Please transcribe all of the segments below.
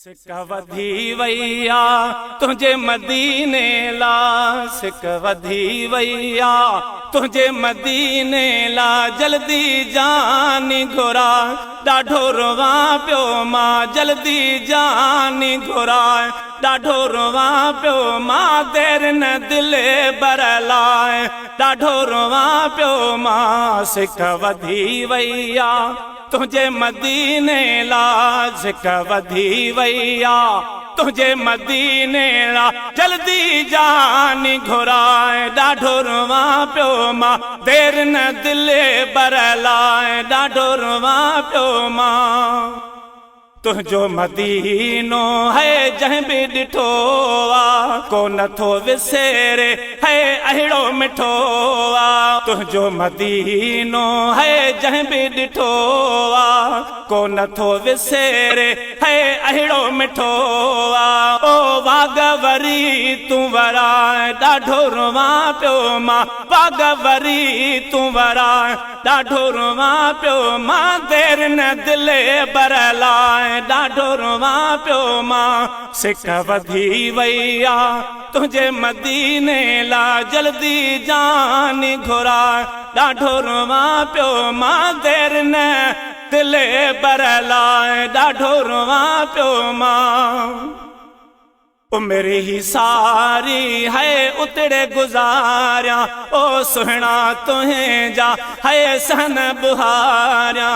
सिक वधी वैया तुझे मदीने ला, सिक वधी वैया तुझे मदीने ला, जल्दी जानी घुरा ॾाढो रोवा पियो मां, जल्दी जानी घुरा ॾाढो रोवा पियो मां, देर न दिले बरलाए ॾाढो रोवा पियो मां। सिक वधी वैया तुझे मदीने ला, सिक वधी वैया तुझे मदीने ला, जल्दी जानी घुराए ॾाढो रोवा पियो मां, देर न दिले बरलाए ॾाढो रोवा पियो मां। तुझो मदीनो है जंहिं बि ॾिठो आ, को नथो विसेरे है अहिड़ो मिठो आ। तुझो मदीनो है जंहिं बि ॾिठो आ, को नथो विसेरे है अहिड़ो मिठो आ। ओ वागवरी तूं वराए ॾाढो रोवा पियो मां, वागवरी तूं वराए ॾाढो रोवा पियो मां, देर न दिले बरलाए ॾाढो रोवा पियो मां। सिक वधी वैया तुझे मदीने ला, जल्दी जानी घुरा ॾाढो रोवा पियो मां, देर न दिले बरलाए ॾाढो रोवा पियो मां। उम्र ही सारी है उतड़े गुजारिया, ओ सुहना तुहें जा है सन बुहारिया।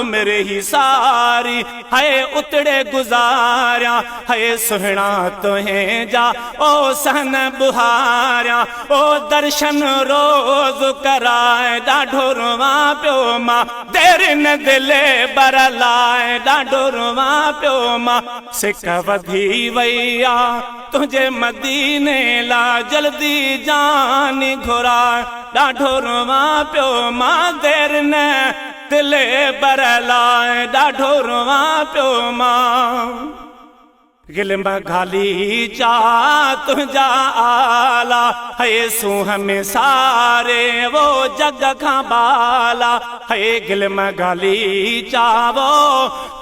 उम्र ही सारी है उतड़े गुजारिया, है सुहना तुहें जा ओ सन बुहारिया। ओ दर्शन रोज कराए ॾाढो रोवा पियो मां, देर न दिले बरलाए ॾाढो रोवा पियो मां। सिक वधी वैया तुझे मदीने ला, जल्दी जानी घुरा ॾाढो रोवा पियो मां, देर न दिले बरलाए ॾाढो रोवा पियो मां। गिलम घाली चा तुझा आला, है सूह में सारे वो जग खां बाला। है गिलम घाली चावो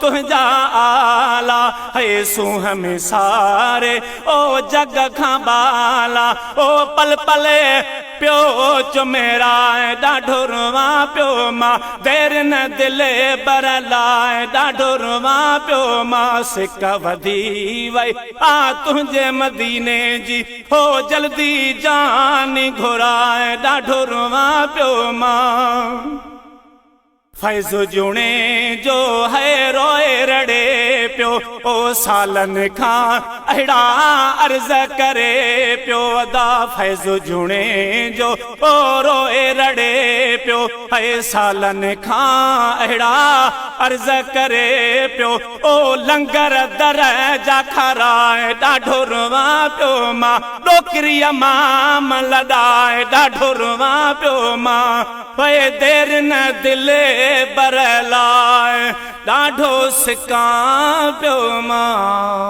तुझा आला, है सूह में सारे ओ जग खां बाला। ओ पल पले पियो चुमेराए ॾाढो रोवा पियो मां, देर न दिले बरलाए ॾाढो रोवा पियो मां। सिक वधी वई आ तुझे मदीने जी, हो जल्दी जानी घुराए ॾाढो रोवा पियो मां। फैज़ जुणे जो है रोए रड़े पियो, ओ सालन खां अहिड़ा अर्ज़ करे पियो अदा। फैज़ जुणे जो ओ रोए रड़े पियो, है सालन खां अहिड़ा अर्ज़ करे पियो। ओ लंगर दर जा खाराए ॾाढो रोवा पियो मां, ॾोकरीअ माम लॾाए ॾाढो रोवा पियो मां। पे देर न दिले बरलाए ॾाढो सिकां पियो मां।